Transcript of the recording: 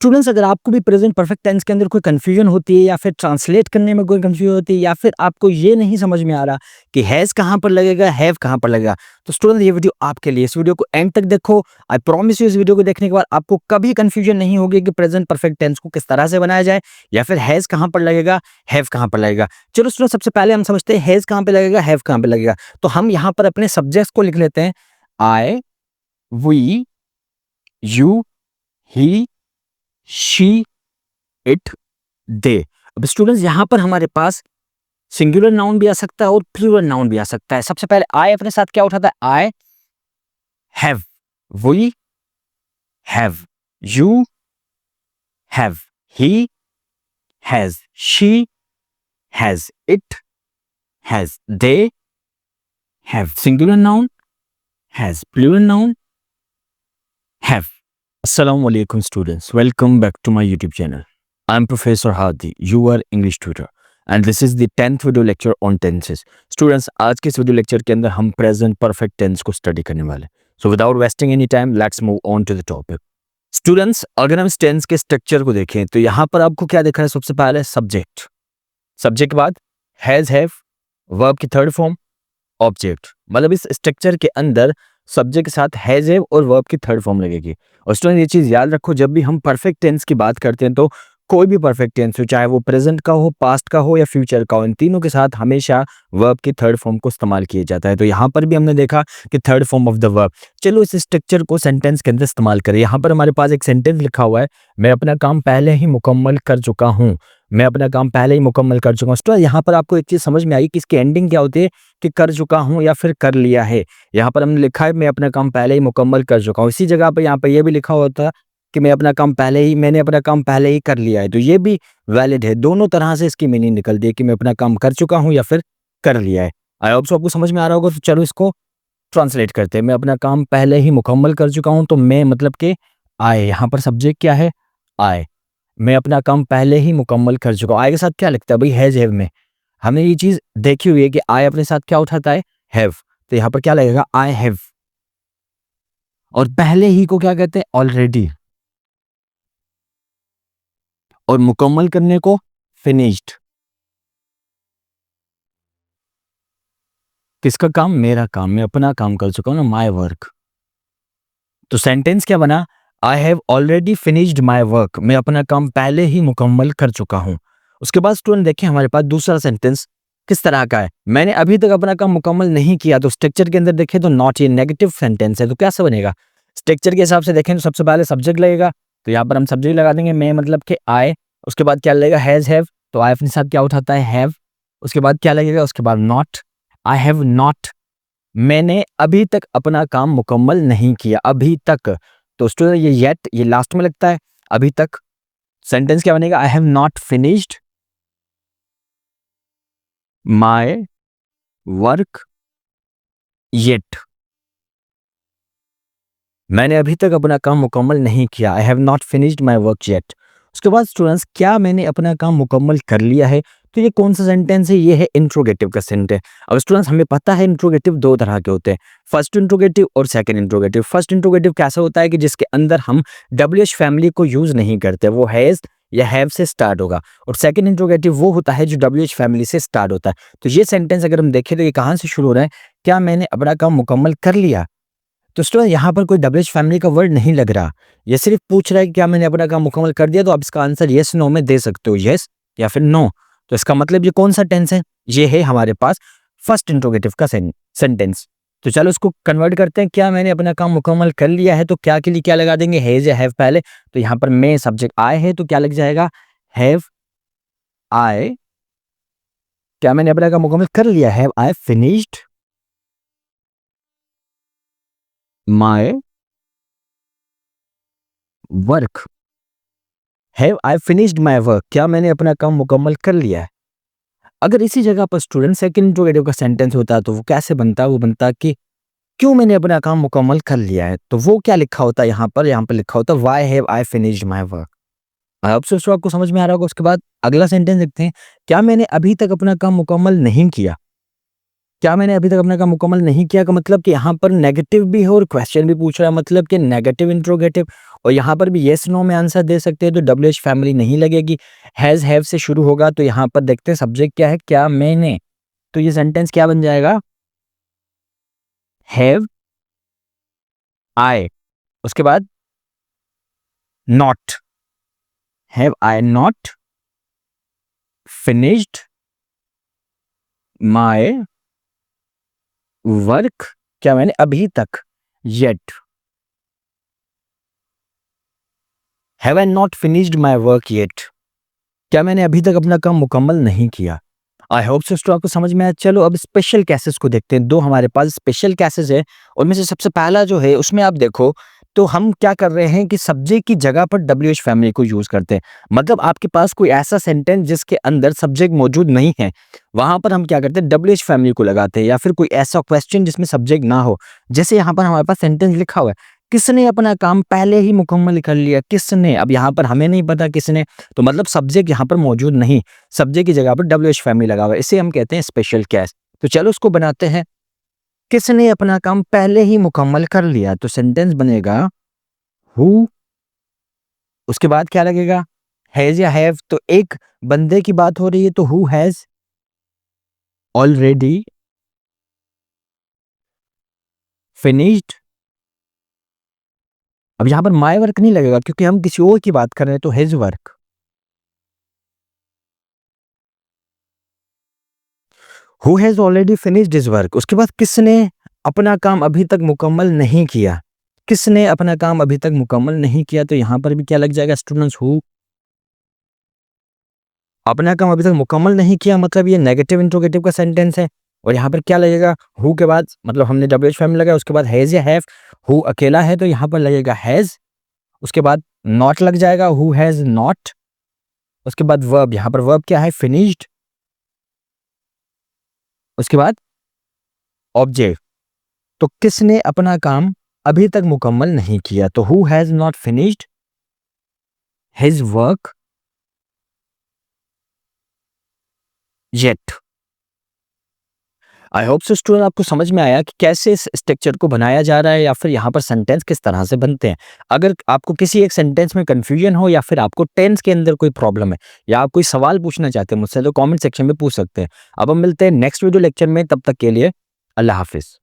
Students, अगर आपको भी प्रेजेंट परफेक्ट टेंस के अंदर कोई कंफ्यूजन होती है या फिर ट्रांसलेट करने में कोई कंफ्यूजन होती है या फिर आपको ये नहीं समझ में आ रहा कि हैज़ कहाँ पर लगेगा, हैव कहाँ पर लगेगा, तो स्टूडेंट ये वीडियो आपके लिए। इस वीडियो को एंड तक देखो। आई प्रॉमिस यू, इस वीडियो को देखने के बाद आपको कभी कंफ्यूजन नहीं होगी कि प्रेजेंट परफेक्ट टेंस को किस तरह से बनाया जाए या फिर हैज़ कहाँ पर लगेगा, हैव कहाँ पर लगेगा। चलो स्टूडेंट, सबसे पहले हम समझते हैं हैज़ कहाँ पे लगेगा, हैव कहाँ पे लगेगा। तो हम यहाँ पर अपने सब्जेक्ट्स को लिख लेते हैं। I, we, you, he, she, it, they. अब स्टूडेंट्स, यहां पर हमारे पास सिंगुलर नाउन भी आ सकता है और प्लूरल नाउन भी आ सकता है। सबसे पहले आई अपने साथ क्या उठाता है? I have, we have, you have, he has, she has, it has, they have. Singular noun has, plural noun have. Assalamu alaikum students, welcome back to my YouTube channel. I'm Professor Hadi, your English tutor, and this is the 10th video lecture on tenses. Students, आज के इस video lecture के अंदर हम present perfect tense को study करने वाले। So without wasting any time, let's move on to the topic. Students, अगर हम इस टेंस के स्ट्रक्चर को देखें तो यहाँ पर आपको क्या दिख रहा है? सबसे पहले सब्जेक्ट, सब्जेक्ट के बाद हैज, हैव, वर्ब की थर्ड फॉर्म, ऑब्जेक्ट। मतलब इस स्ट्रक्चर के अंदर सब्जेक्ट के साथ हैज, हैव और वर्ब की थर्ड फॉर्म लगेगी। और स्टूडेंट, ये चीज याद रखो, जब भी हम परफेक्ट टेंस की बात करते हैं तो कोई भी परफेक्ट टेंस हो, चाहे वो प्रेजेंट का हो, पास्ट का हो या फ्यूचर का हो, इन तीनों के साथ हमेशा वर्ब की थर्ड फॉर्म को इस्तेमाल किया जाता है। तो यहाँ पर भी हमने देखा कि third form of the verb. चलो इस स्ट्रक्चर को सेंटेंस के अंदर इस्तेमाल करें। यहाँ पर हमारे पास एक सेंटेंस लिखा हुआ है, मैं अपना काम पहले ही मुकम्मल कर चुका हूँ। मैं अपना काम पहले ही मुकम्मल कर चुका हूँ। तो यहाँ पर आपको एक चीज समझ में आई कि इसकी एंडिंग क्या होती है, कि कर चुका हूँ या फिर कर लिया है। यहाँ पर हमने लिखा है मैं अपना काम पहले ही मुकम्मल कर चुका हूँ। इसी जगह पर यहाँ पर यह भी लिखा होता कि मैंने अपना काम पहले ही कर लिया है। तो ये भी वैलिड है, दोनों तरह से इसकी मीनिंग निकलती है कि मैं अपना काम कर चुका हूँ या फिर कर लिया है। आई होप सो आपको समझ में आ रहा होगा। तो चलो इसको ट्रांसलेट करते हैं। मैं अपना काम पहले ही मुकम्मल कर चुका हूँ। तो मैं मतलब कि आई, यहाँ पर सब्जेक्ट क्या है? आई। मैं अपना काम पहले ही मुकम्मल कर चुका हूँ। आई के साथ क्या लगता है भाई? हैज, हैव में हमने ये चीज देखी हुई है कि आई अपने साथ क्या उठाता है? हैव। तो यहाँ पर क्या लगेगा? I have. और पहले ही को क्या कहते हैं? ऑलरेडी। और मुकम्मल करने को फिनिश्ड। किसका काम? मेरा काम। मैं अपना काम कर चुका हूं ना, माई वर्क। तो सेंटेंस क्या बना? I have already finished my work. मैं अपना काम पहले ही मुकम्मल कर चुका हूं। उसके बाद स्टूडेंट देखें, हमारे पास दूसरा सेंटेंस किस तरह का है? मैंने अभी तक अपना काम मुकम्मल नहीं किया। तो स्ट्रक्चर के अंदर देखें तो नॉट, ये नेगेटिव सेंटेंस है। तो कैसे बनेगा? स्ट्रक्चर के हिसाब से देखें तो सबसे पहले सब्जेक्ट लगेगा। तो यहाँ पर हम सब्जेक्ट लगा देंगे, मैं मतलब कि आई। उसके बाद क्या लगेगा? Has, have. तो आई अपने साथ क्या उठाता है? हैव। उसके बाद क्या लगेगा? उसके बाद नॉट। आई हैव नॉट, मैंने अभी तक अपना काम मुकम्मल नहीं किया। अभी तक। तो स्टूडेंट ये येट, ये लास्ट में लगता है, अभी तक। सेंटेंस क्या बनेगा? I have not finished my work yet. मैंने अभी तक अपना काम मुकम्मल नहीं किया। I have not finished my work yet. उसके बाद स्टूडेंट्स, क्या मैंने अपना काम मुकम्मल कर लिया है? तो ये कौन सा सेंटेंस है? ये है इंट्रोगेटिव का सेंटेंस। अब स्टूडेंट्स, हमें पता है इंट्रोगेटिव दो तरह के होते हैं, फर्स्ट इंट्रोगेटिव और सेकंड इंट्रोगेटिव। फर्स्ट इंट्रोगेटिव कैसा होता है कि जिसके अंदर हम WH फैमिली को यूज नहीं करते, वो हैज या हैव से स्टार्ट होगा। और सेकंड इंट्रोगेटिव वो होता है जो WH फैमिली से स्टार्ट होता है। तो ये सेंटेंस अगर हम देखें तो ये कहाँ से शुरू हो रहा है? क्या मैंने अपना काम मुकम्मल कर लिया? तो स्टूडेंट, यहाँ पर कोई WH फैमिली का वर्ड नहीं लग रहा, ये सिर्फ पूछ रहा है कि क्या मैंने अपना काम मुकम्मल कर दिया। तो आप इसका आंसर येस नो में दे सकते हो, येस या फिर नो। तो इसका मतलब ये कौन सा टेंस है? ये है हमारे पास फर्स्ट इंट्रोगेटिव का सेंटेंस। तो चलो इसको कन्वर्ट करते हैं। क्या मैंने अपना काम मुकम्मल कर लिया है? तो क्या के लिए क्या लगा देंगे? हैज या हैव पहले। तो यहाँ पर मैं सब्जेक्ट आई है, तो क्या लग जाएगा? Have I. क्या मैंने अपना काम मुकम्मल कर लिया? Have I finished my work. Have I finished my work. क्या मैंने अपना काम मुकम्मल कर लिया है? अगर इसी जगह पर स्टूडेंट सेकंड इंट्रोगेटिव का सेंटेंस होता तो वो कैसे बनता? वो बनता कि क्यों मैंने अपना काम मुकम्मल कर लिया है। तो वो क्या लिखा होता है यहाँ पर लिखा होता why have I finished my work. अब सोचो आपको समझ में आ रहा होगा। उसके बाद अगला सेंटेंस लिखते हैं, क्या मैंने अभी तक अपना काम मुकम्मल नहीं किया? क्या मैंने अभी तक अपना काम मुकम्मल नहीं किया का मतलब कि यहाँ पर नेगेटिव भी है और क्वेश्चन भी पूछ रहा है, मतलब कि नेगेटिव इंट्रोगेटिव। और यहाँ पर भी येस नो में आंसर दे सकते हैं, तो डब्ल्यूएच फैमिली नहीं लगेगी। हैज़ हैव से शुरू होगा, तो यहाँ पर देखते हैं सब्जेक्ट क्या है, क्या मैंने। तो ये सेंटेंस क्या बन जाएगा, हैव आई, उसके बाद not, have I not finished my work, क्या मैंने अभी तक, yet, have I not finished my work yet, क्या मैंने अभी तक अपना काम मुकम्मल नहीं किया। आई होप सो आपको समझ में आया। चलो अब स्पेशल केसेस को देखते हैं। दो हमारे पास स्पेशल केसेस है, उनमें से सबसे पहला जो है उसमें आप देखो तो हम क्या कर रहे हैं कि सब्जेक्ट की जगह पर डब्ल्यूएच फैमिली को यूज करते हैं। मतलब आपके पास कोई ऐसा सेंटेंस जिसके अंदर सब्जेक्ट मौजूद नहीं है, वहां पर हम क्या करते हैं, डब्ल्यूएच फैमिली को लगाते हैं। या फिर कोई ऐसा क्वेश्चन जिसमें सब्जेक्ट ना हो, जैसे यहाँ पर हमारे पास सेंटेंस लिखा हुआ है, किसने अपना काम पहले ही मुकम्मल कर लिया, किसने। अब यहाँ पर हमें नहीं पता किसने, तो मतलब सब्जेक्ट यहाँ पर मौजूद नहीं, सब्जेक्ट की जगह पर डब्ल्यूएच फैमिली लगा हुआ है, इसे हम कहते हैं स्पेशल केस। तो चलो उसको बनाते हैं। किसने अपना काम पहले ही मुकम्मल कर लिया, तो सेंटेंस बनेगा हु, उसके बाद क्या लगेगा, हैज या हैव। तो एक बंदे की बात हो रही है, तो हु हैज ऑलरेडी फिनिश्ड। अब यहां पर माय वर्क नहीं लगेगा क्योंकि हम किसी और की बात कर रहे हैं, तो his work. Who has already finished his work, उसके बाद किसने अपना काम अभी तक मुकम्मल नहीं किया, किसने अपना काम अभी तक मुकम्मल नहीं किया, तो यहां पर भी क्या लग जाएगा स्टूडेंट्स, हु। अपना काम अभी तक मुकम्मल नहीं किया मतलब ये नेगेटिव इंट्रोगेटिव का सेंटेंस है। और यहाँ पर क्या लगेगा, हु के बाद मतलब हमने डब्ल्यूएच फॉर्म में लगाया, उसके बाद हैज या हैव। हु अकेला है तो यहाँ पर लगेगा हैज, उसके बाद नॉट लग जाएगा, हु हैज नॉट। उसके बाद वर्ब, यहाँ पर वर्ब क्या है, फिनिश्ड। उसके बाद ऑब्जेक्ट, तो किसने अपना काम अभी तक मुकम्मल नहीं किया, तो who has not finished his work yet. I hope so student आपको समझ में आया कि कैसे इस स्ट्रक्चर को बनाया जा रहा है या फिर यहाँ पर सेंटेंस किस तरह से बनते हैं। अगर आपको किसी एक सेंटेंस में कंफ्यूजन हो या फिर आपको टेंस के अंदर कोई प्रॉब्लम है या आप कोई सवाल पूछना चाहते हैं मुझसे, तो कमेंट सेक्शन में पूछ सकते हैं। अब हम मिलते हैं नेक्स्ट वीडियो लेक्चर में, तब तक के लिए अल्लाह हाफिज।